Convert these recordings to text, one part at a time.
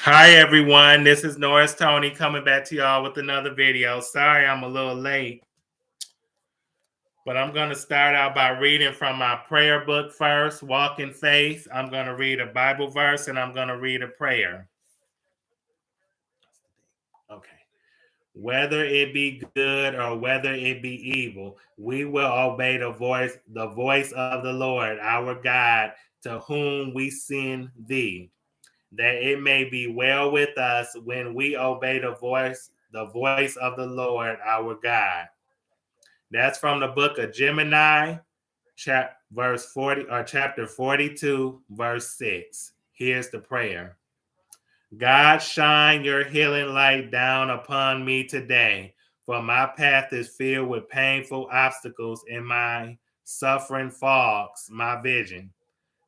Hi everyone, this is Norris Tony coming back to y'all with another video. Sorry I'm a little late, but I'm going to start out by reading from my prayer book first, Walk in Faith. I'm going to read a Bible verse and I'm going to read a prayer. Okay. Whether it be good or whether it be evil, we will obey the voice of the Lord, our God, to whom we send thee, that it may be well with us when we obey the voice of the Lord our God. That's from the book of Gemini, chapter 42, verse 6. Here's the prayer. God, shine your healing light down upon me today, for my path is filled with painful obstacles and my suffering fogs my vision.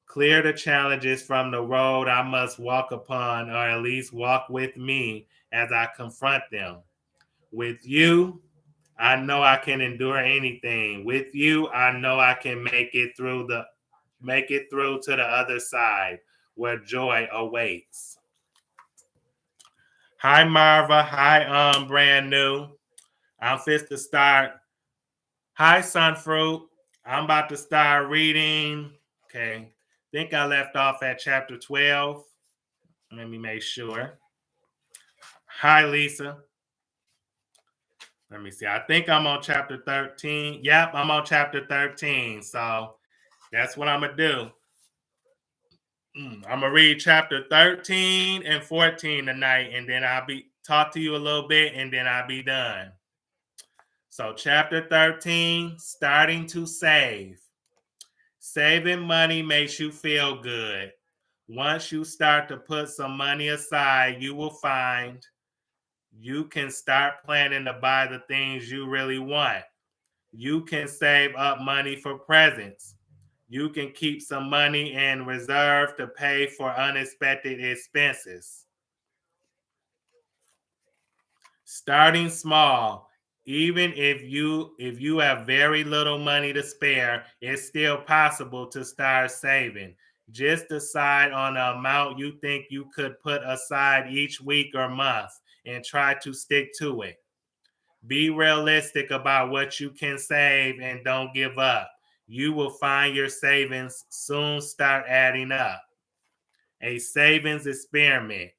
Clear the challenges from the road I must walk upon, or at least walk with me as I confront them. With you, I know I can endure anything. With you, I know I can make it through to the other side where joy awaits. Hi Marva, hi brand new. I'm fit to start. Hi Sunfruit. I'm about to start reading. Okay. Think I left off at chapter 12. Let me make sure. Hi, Lisa. Let me see. I think I'm on chapter 13. Yep, I'm on chapter 13. So that's what I'm going to do. I'm going to read chapter 13 and 14 tonight, and then I'll be talk to you a little bit, and then I'll be done. So chapter 13, starting to save. Saving money makes you feel good. Once you start to put some money aside, you will find you can start planning to buy the things you really want. You can save up money for presents. You can keep some money in reserve to pay for unexpected expenses. Starting small, even if you have very little money to spare, it's still possible to start saving. Just decide on the amount you think you could put aside each week or month and try to stick to it. Be realistic about what you can save and don't give up. You will find your savings soon start adding up. A savings experiment.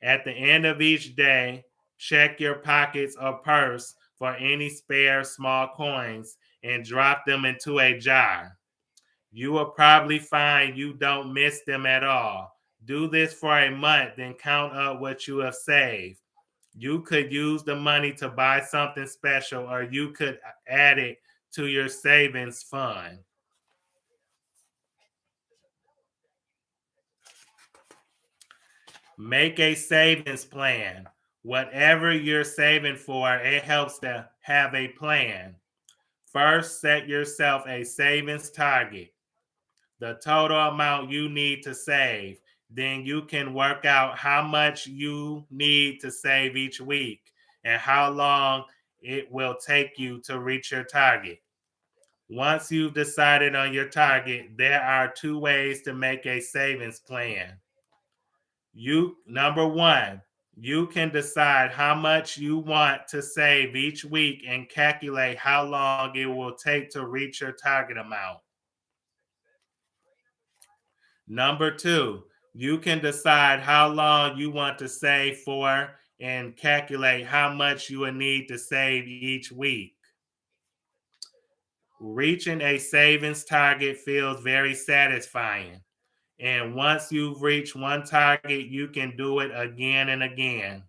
At the end of each day, check your pockets or purse for any spare small coins and drop them into a jar. You will probably find you don't miss them at all. Do this for a month, then count up what you have saved. You could use the money to buy something special, or you could add it to your savings fund. Make a savings plan. Whatever you're saving for, it helps to have a plan. First, set yourself a savings target, the total amount you need to save. Then you can work out how much you need to save each week and how long it will take you to reach your target. Once you've decided on your target, there are two ways to make a savings plan. Number one, you can decide how much you want to save each week and calculate how long it will take to reach your target amount. Number two, you can decide how long you want to save for and calculate how much you will need to save each week. Reaching a savings target feels very satisfying. And once you've reached one target, you can do it again and again.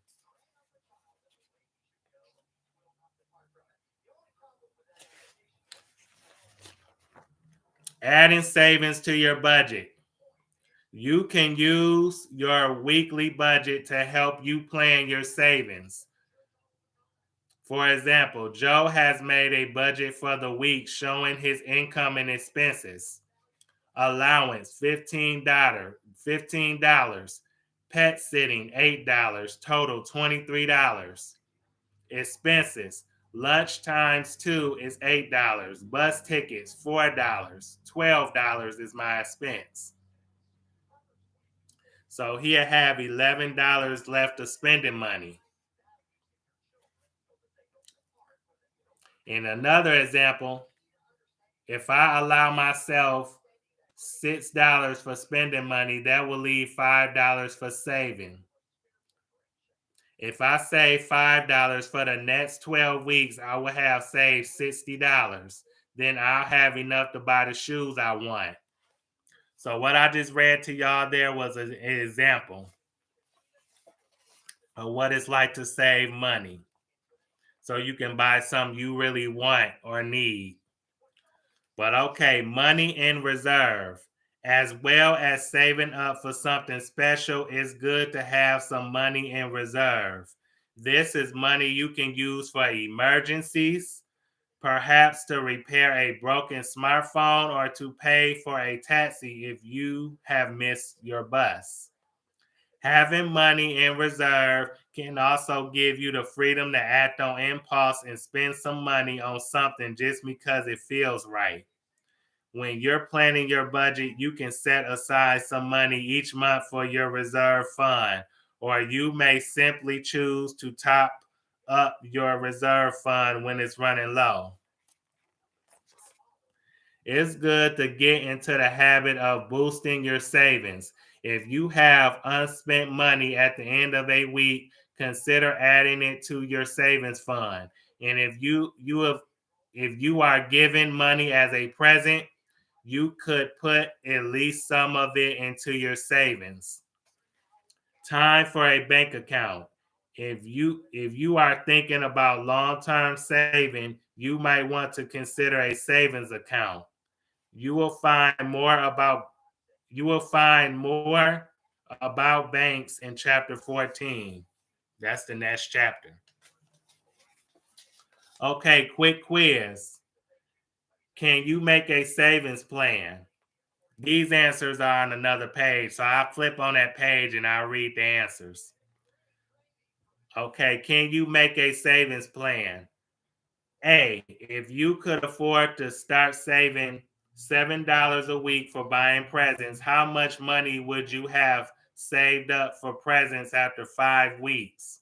Adding savings to your budget. You can use your weekly budget to help you plan your savings. For example, Joe has made a budget for the week showing his income and expenses. Allowance $15, $15. Pet sitting $8, total $23. Expenses. Lunch times two is $8. Bus tickets $4. $12 is my expense. So he'll have $11 left of spending money. In another example, if I allow myself $6 for spending money, that will leave $5 for saving. If I save $5 for the next 12 weeks, I will have saved $60. Then I'll have enough to buy the shoes I want. So what I just read to y'all there was an example of what it's like to save money. So you can buy something you really want or need. But okay, money in reserve. As well as saving up for something special, it's good to have some money in reserve. This is money you can use for emergencies, perhaps to repair a broken smartphone or to pay for a taxi if you have missed your bus. Having money in reserve can also give you the freedom to act on impulse and spend some money on something just because it feels right. When you're planning your budget, you can set aside some money each month for your reserve fund, or you may simply choose to top up your reserve fund when it's running low. It's good to get into the habit of boosting your savings. If you have unspent money at the end of a week, consider adding it to your savings fund. And if you are given money as a present, you could put at least some of it into your savings. Time for a bank account. If you are thinking about long-term saving, you might want to consider a savings account. You will find more about banks in chapter 14. That's the next chapter. Okay, quick quiz. Can you make a savings plan? These answers are on another page, so I'll flip on that page and I'll read the answers. Okay, can you make a savings plan? A, if you could afford to start saving $7 a week for buying presents, how much money would you have saved up for presents after 5 weeks?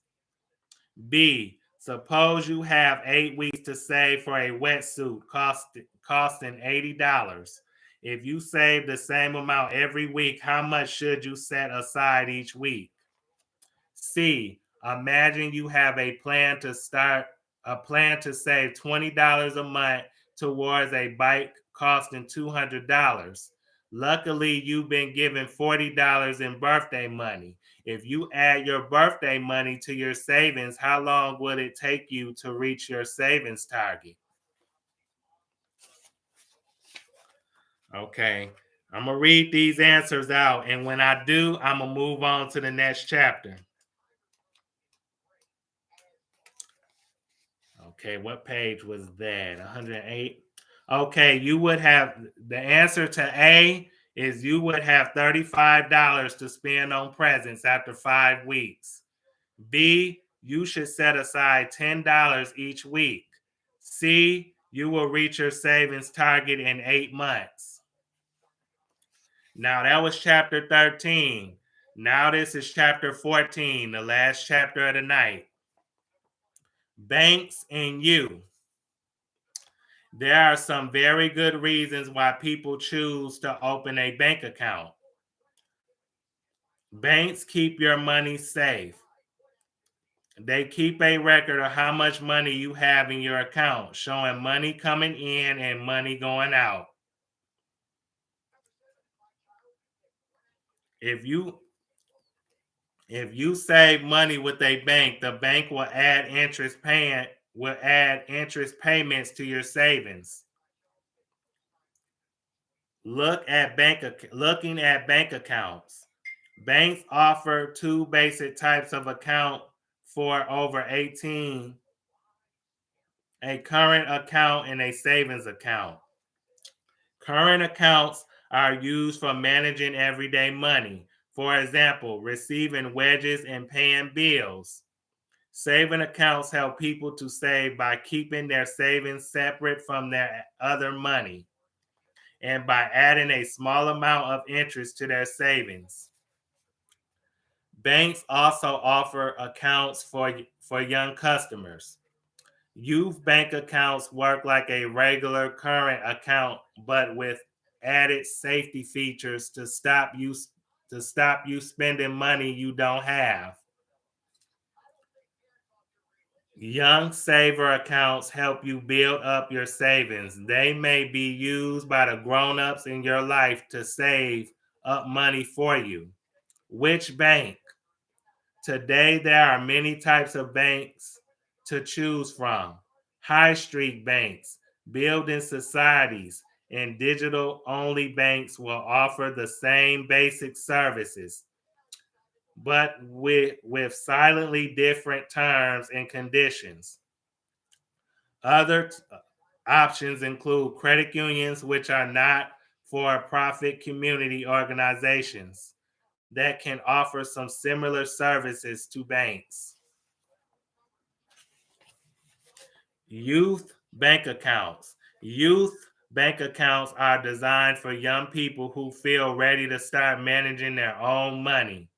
B, suppose you have 8 weeks to save for a wetsuit costing $80. If you save the same amount every week, how much should you set aside each week? C, imagine you have a plan to save $20 a month towards a bike costing $200. Luckily, you've been given $40 in birthday money. If you add your birthday money to your savings, how long would it take you to reach your savings target? Okay, I'm going to read these answers out, and when I do, I'm going to move on to the next chapter. Okay, what page was that? 108. Okay, you would have the answer to A is you would have $35 to spend on presents after 5 weeks. B, you should set aside $10 each week. C, you will reach your savings target in 8 months. Now that was chapter 13. Now this is chapter 14, the last chapter of the night. Banks and you. There are some very good reasons why people choose to open a bank account. Banks keep your money safe. They keep a record of how much money you have in your account, showing money coming in and money going out. If you save money with a bank, the bank will add interest payments to your savings. Looking at bank accounts. Banks offer two basic types of account for over 18, a current account and a savings account. Current accounts are used for managing everyday money. For example, receiving wages and paying bills. Saving accounts help people to save by keeping their savings separate from their other money and by adding a small amount of interest to their savings. Banks also offer accounts for young customers. Youth bank accounts work like a regular current account, but with added safety features to stop you spending money you don't have. Young saver accounts help you build up your savings. They may be used by the grown-ups in your life to save up money for you. Which bank? Today, there are many types of banks to choose from. High street banks, building societies, and digital only banks will offer the same basic services, but with silently different terms and conditions. Other options include credit unions, which are not for profit community organizations that can offer some similar services to banks. Youth bank accounts. Youth bank accounts are designed for young people who feel ready to start managing their own money.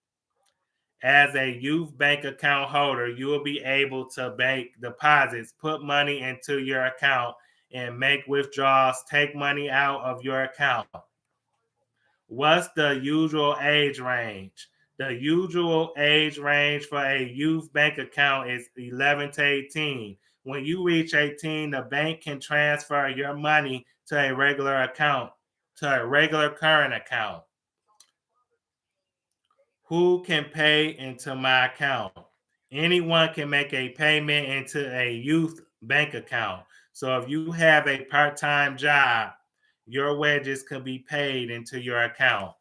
As a youth bank account holder, you will be able to make deposits, put money into your account, and make withdrawals, take money out of your account. What's the usual age range? The usual age range for a youth bank account is 11 to 18. When you reach 18, the bank can transfer your money to a regular account, to a regular current account. Who can pay into my account? Anyone can make a payment into a youth bank account. So if you have a part-time job, your wages can be paid into your account.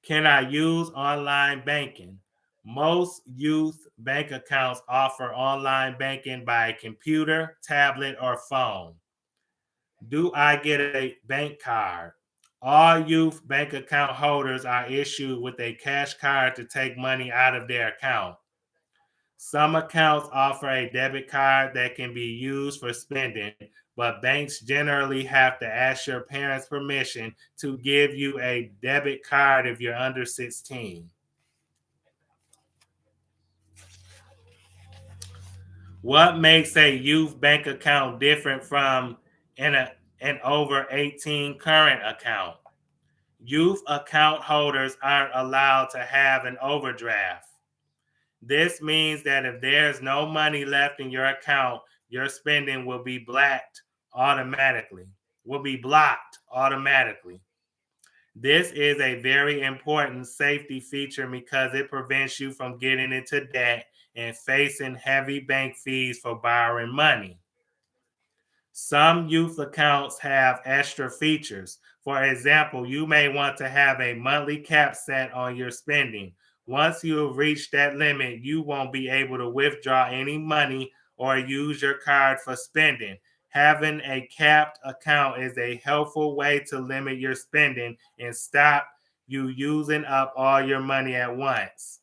Can I use online banking? Most youth bank accounts offer online banking by computer, tablet, or phone. Do I get a bank card? All youth bank account holders are issued with a cash card to take money out of their account. Some accounts offer a debit card that can be used for spending, but banks generally have to ask your parents' permission to give you a debit card if you're under 16. What makes a youth bank account different from an over 18 current account? Youth account holders aren't allowed to have an overdraft. This means that if there's no money left in your account, your spending will be blocked automatically. This is a very important safety feature because it prevents you from getting into debt and facing heavy bank fees for borrowing money. Some youth accounts have extra features. For example, you may want to have a monthly cap set on your spending. Once you have reached that limit, you won't be able to withdraw any money or use your card for spending. Having a capped account is a helpful way to limit your spending and stop you using up all your money at once.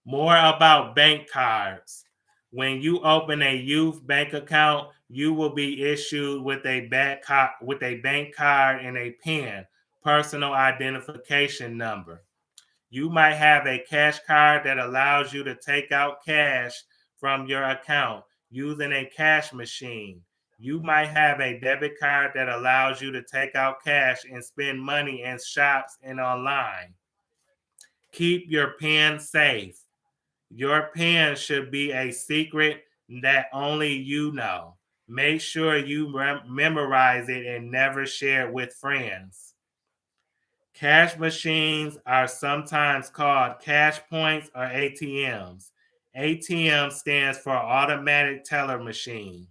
More about bank cards. When you open a youth bank account, you will be issued with a bank card and a PIN, personal identification number. You might have a cash card that allows you to take out cash from your account using a cash machine. You might have a debit card that allows you to take out cash and spend money in shops and online. Keep your PIN safe. Your PIN should be a secret that only you know. Make sure you memorize it and never share it with friends. Cash machines are sometimes called cash points or ATMs. ATM stands for automatic teller machine.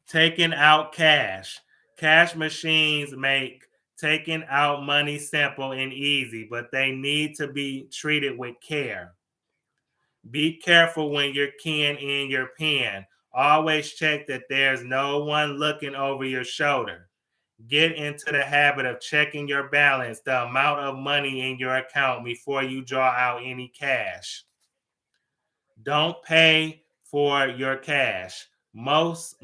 Taking out cash. Cash machines make taking out money simple and easy, but they need to be treated with care. Be careful when you're keying in your PIN. Always check that there's no one looking over your shoulder. Get into the habit of checking your balance, the amount of money in your account before you draw out any cash. Don't pay for your cash. Most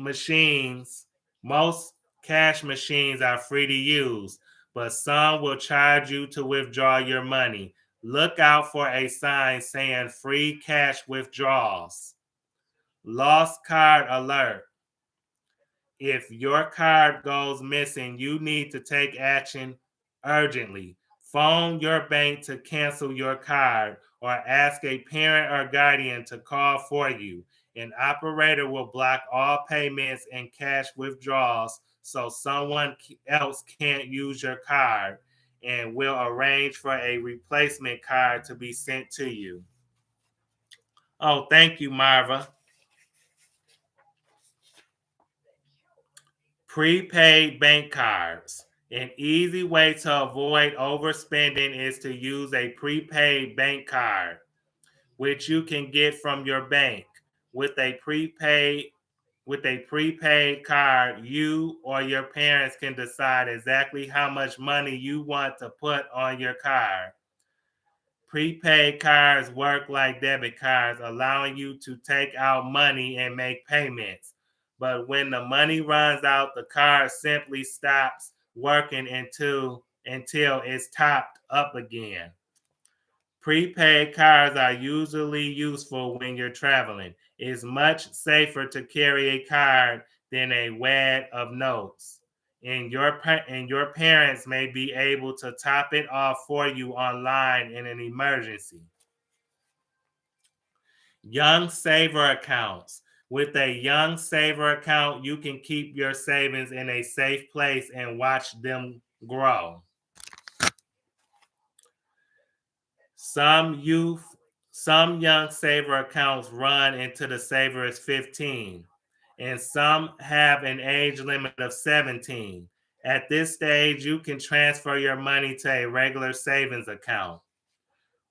cash machines are free to use, but some will charge you to withdraw your money. Look out for a sign saying free cash withdrawals. Lost card alert. If your card goes missing, you need to take action urgently. Phone your bank to cancel your card or ask a parent or guardian to call for you. An operator will block all payments and cash withdrawals so someone else can't use your card and will arrange for a replacement card to be sent to you. Oh, thank you, Marva. Prepaid bank cards. An easy way to avoid overspending is to use a prepaid bank card, which you can get from your bank. With a prepaid card, you or your parents can decide exactly how much money you want to put on your card. Prepaid cards work like debit cards, allowing you to take out money and make payments. But when the money runs out, the card simply stops working until it's topped up again. Prepaid cards are usually useful when you're traveling. It's much safer to carry a card than a wad of notes. And your parents may be able to top it off for you online in an emergency. Young Saver accounts. With a Young Saver account, you can keep your savings in a safe place and watch them grow. Some Young Saver accounts run until the saver is 15, and some have an age limit of 17. At this stage, you can transfer your money to a regular savings account.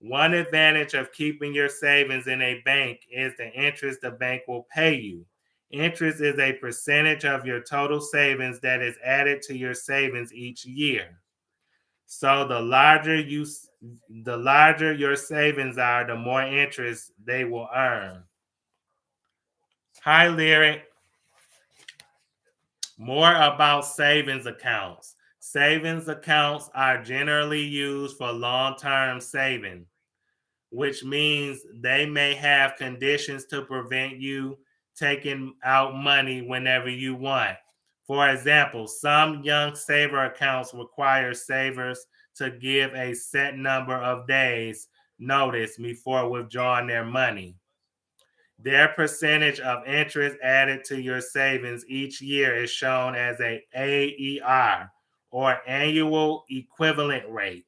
One advantage of keeping your savings in a bank is the interest the bank will pay you. Interest is a percentage of your total savings that is added to your savings each year. So the larger your savings are, the more interest they will earn. Hi, Lyric. More about savings accounts. Savings accounts are generally used for long-term saving, which means they may have conditions to prevent you taking out money whenever you want. For example, some Young Saver accounts require savers to give a set number of days notice before withdrawing their money. Their percentage of interest added to your savings each year is shown as a AER, or annual equivalent rate.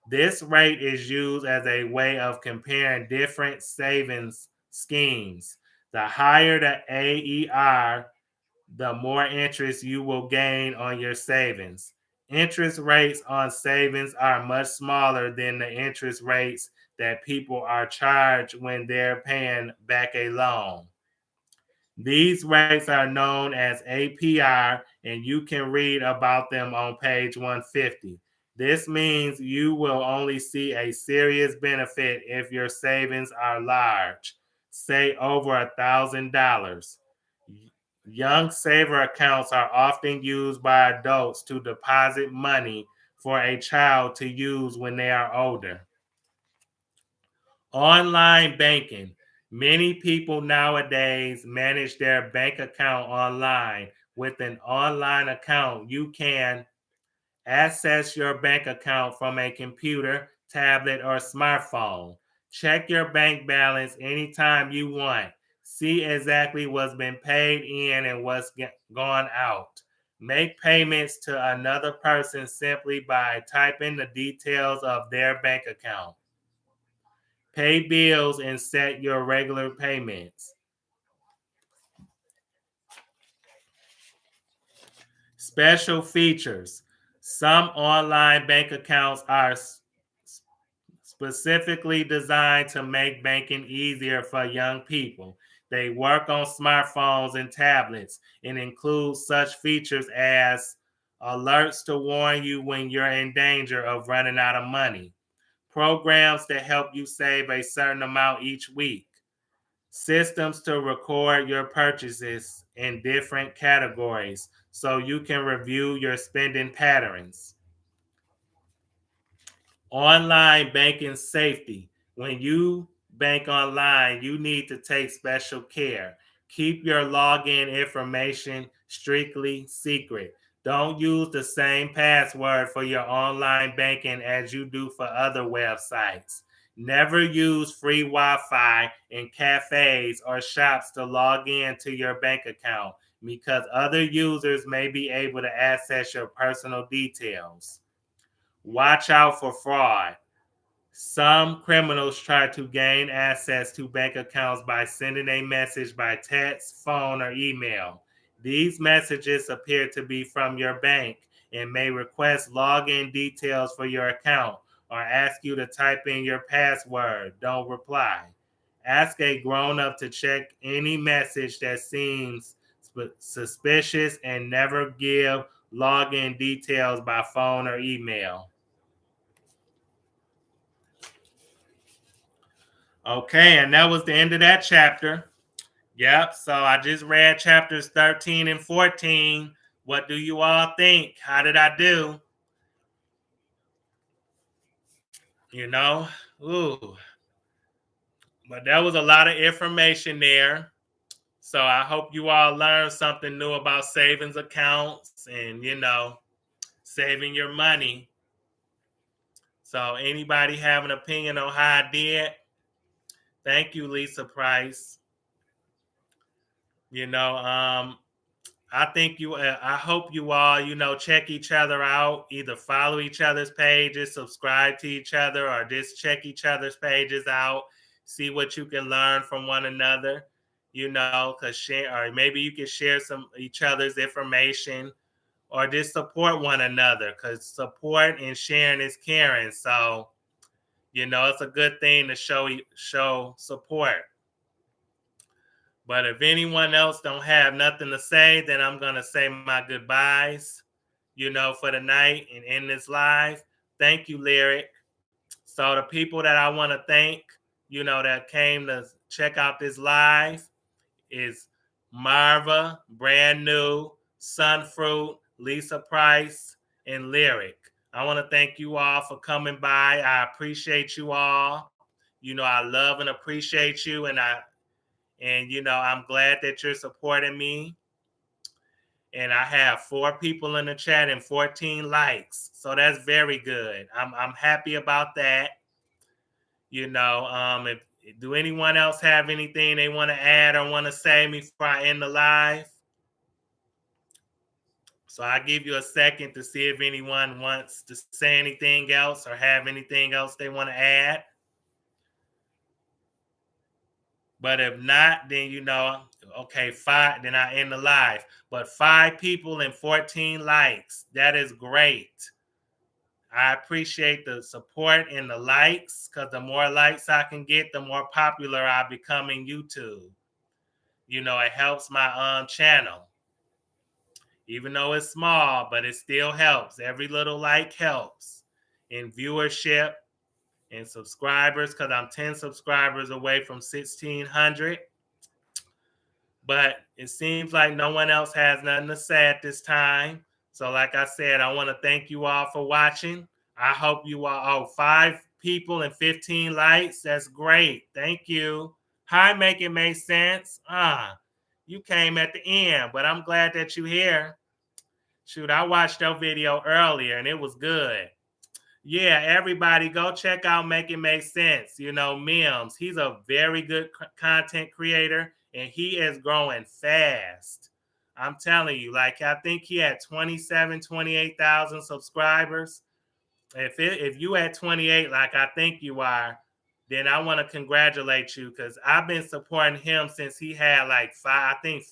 This rate is used as a way of comparing different savings schemes. The higher the AER, the more interest you will gain on your savings. Interest rates on savings are much smaller than the interest rates that people are charged when they're paying back a loan. These rates are known as APR, and you can read about them on page 150. This means you will only see a serious benefit if your savings are large, say over $1,000. Young Saver accounts are often used by adults to deposit money for a child to use when they are older. Online banking. Many people nowadays manage their bank account online. With an online account, you can access your bank account from a computer, tablet, or smartphone. Check your bank balance anytime you want. See exactly what's been paid in and what's gone out. Make payments to another person simply by typing the details of their bank account. Pay bills and set your regular payments. Special features. Some online bank accounts are specifically designed to make banking easier for young people. They work on smartphones and tablets and include such features as alerts to warn you when you're in danger of running out of money, programs that help you save a certain amount each week, systems to record your purchases in different categories so you can review your spending patterns. Online banking safety. When you bank online, you need to take special care. Keep your login information strictly secret. Don't use the same password for your online banking as you do for other websites. Never use free Wi Fi in cafes or shops to log in to your bank account because other users may be able to access your personal details. Watch out for fraud. Some criminals try to gain access to bank accounts by sending a message by text, phone, or email. These messages appear to be from your bank and may request login details for your account or ask you to type in your password. Don't reply. Ask a grown up to check any message that seems suspicious and never give login details by phone or email. Okay, and that was the end of that chapter. Yep, so I just read chapters 13 and 14. What do you all think? How did I do? You know? Ooh. But that was a lot of information there. So I hope you all learned something new about savings accounts and, saving your money. So anybody have an opinion on how I did? Thank you, Lisa Price. You know, I think I hope you all, check each other out, either follow each other's pages, subscribe to each other, or just check each other's pages out, see what you can learn from one another, because share, or maybe you can share some each other's information or just support one another because support and sharing is caring. So, it's a good thing to show support. But if anyone else don't have nothing to say, then I'm going to say my goodbyes, for the night and end this live. Thank you, Lyric. So the people that I want to thank, that came to check out this live is Marva, Brand New, Sunfruit, Lisa Price, and Lyric. I want to thank you all for coming by. I appreciate you all. I love and appreciate you, and I'm glad that you're supporting me. And I have 4 people in the chat and 14 likes. So that's very good. I'm happy about that. If do anyone else have anything they want to add or want to say before I end the live? So I give you a second to see if anyone wants to say anything else or have anything else they want to add. But if not, then okay, 5, then I end the live. But 5 people and 14 likes. That is great. I appreciate the support and the likes because the more likes I can get, the more popular I become in YouTube. It helps my channel. Even though it's small, but it still helps. Every little like helps in viewership and subscribers because I'm 10 subscribers away from 1,600. But it seems like no one else has nothing to say at this time. So like I said, I want to thank you all for watching. I hope you all, 5 people and 15 likes. That's great. Thank you. Hi, Make It Make Sense. You came at the end, but I'm glad that you're here. Shoot, I watched your video earlier and it was good. Yeah, everybody go check out Make It Make Sense. Mims, he's a very good content creator and he is growing fast. I'm telling you, like I think he had 28,000 subscribers. If you at 28, like I think you are, then I want to congratulate you because I've been supporting him since he had like 4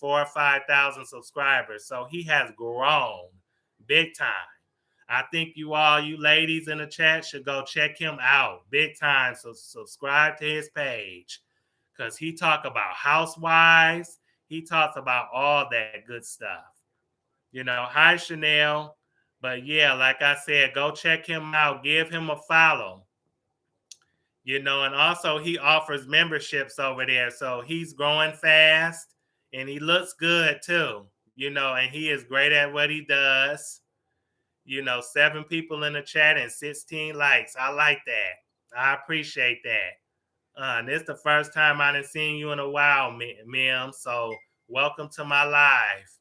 or 5,000 subscribers. So he has grown big time. I think you ladies in the chat should go check him out big time. So subscribe to his page because he talk about housewives. He talks about all that good stuff. Hi Chanel. But yeah, like I said, go check him out. Give him a follow. And also he offers memberships over there. So he's growing fast and he looks good too. And he is great at what he does. 7 people in the chat and 16 likes. I like that. I appreciate that. This is the first time I done seen you in a while, Mim. So welcome to my live.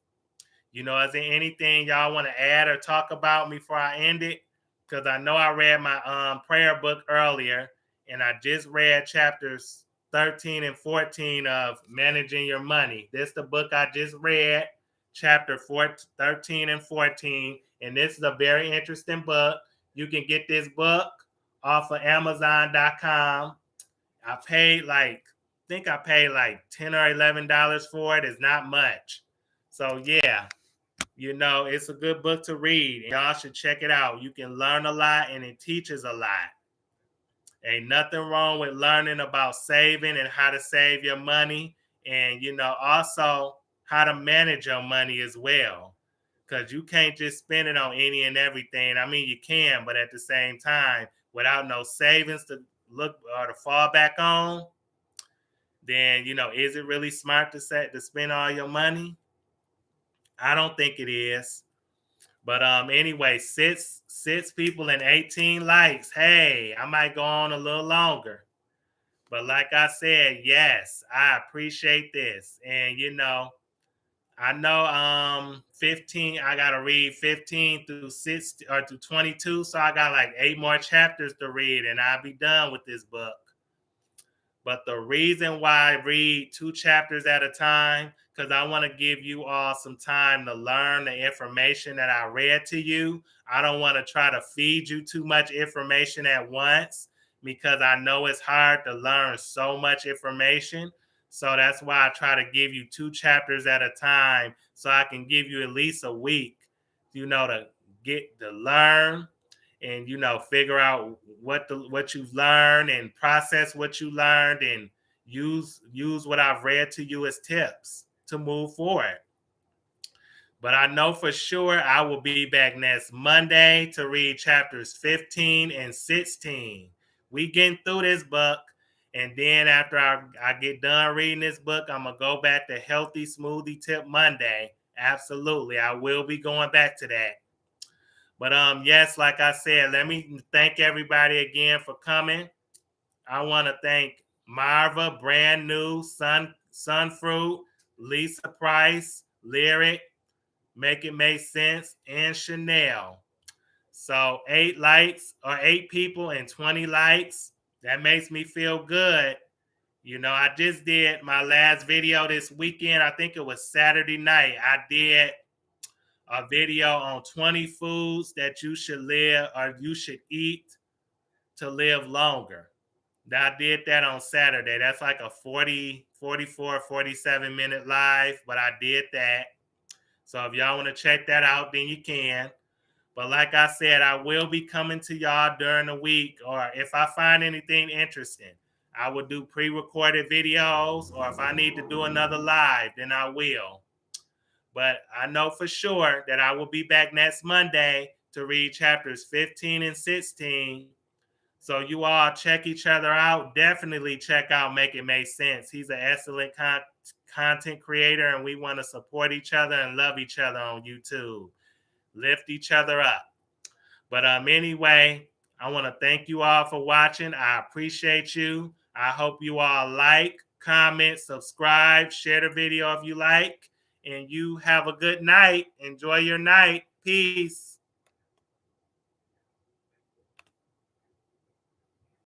Is there anything y'all want to add or talk about before I end it? Because I know I read my prayer book earlier, and I just read chapters 13 and 14 of Managing Your Money. This is the book I just read, chapter 13 and 14, and this is a very interesting book. You can get this book off of Amazon.com. I paid like $10 or $11 for it. It's not much. So yeah, it's a good book to read. And y'all should check it out. You can learn a lot and it teaches a lot. Ain't nothing wrong with learning about saving and how to save your money. And, also how to manage your money as well. Because you can't just spend it on any and everything. I mean, you can, but at the same time, without no savings to look or to fall back on, then, is it really smart to spend all your money? I don't think it is. But anyway, six people and 18 likes. Hey, I might go on a little longer. But like I said, yes, I appreciate this. And I know 15, I gotta read 15 through 6 or to 22. So I got like 8 more chapters to read and I'll be done with this book. But the reason why I read 2 chapters at a time, because I want to give you all some time to learn the information that I read to you. I don't want to try to feed you too much information at once because I know it's hard to learn so much information. So that's why I try to give you 2 chapters at a time so I can give you at least a week, to get to learn and figure out what you've learned and process what you learned and use what I've read to you as tips to move forward. But I know for sure I will be back next Monday to read chapters 15 and 16. We getting through this book, and then after I get done reading this book, I'm gonna go back to Healthy Smoothie Tip Monday. Absolutely, I will be going back to that. But yes, like I said, let me thank everybody again for coming. I want to thank Marva, Brand New, Sunfruit, Lisa Price, Lyric, Make It Make Sense, and Chanel. So 8 likes or 8 people and 20 likes. That makes me feel good. I just did my last video this weekend. I think it was Saturday night. I did a video on 20 foods that you should live or you should eat to live longer. I did that on Saturday. That's like a 44, 47-minute live, but I did that. So if y'all want to check that out, then you can. But like I said, I will be coming to y'all during the week, or if I find anything interesting, I will do pre-recorded videos, or if I need to do another live, then I will. But I know for sure that I will be back next Monday to read chapters 15 and 16. So you all check each other out. Definitely check out Make It Make Sense. He's an excellent content creator, and we want to support each other and love each other on YouTube. Lift each other up. But anyway, I want to thank you all for watching. I appreciate you. I hope you all like, comment, subscribe, share the video if you like. And you have a good night. Enjoy your night. Peace.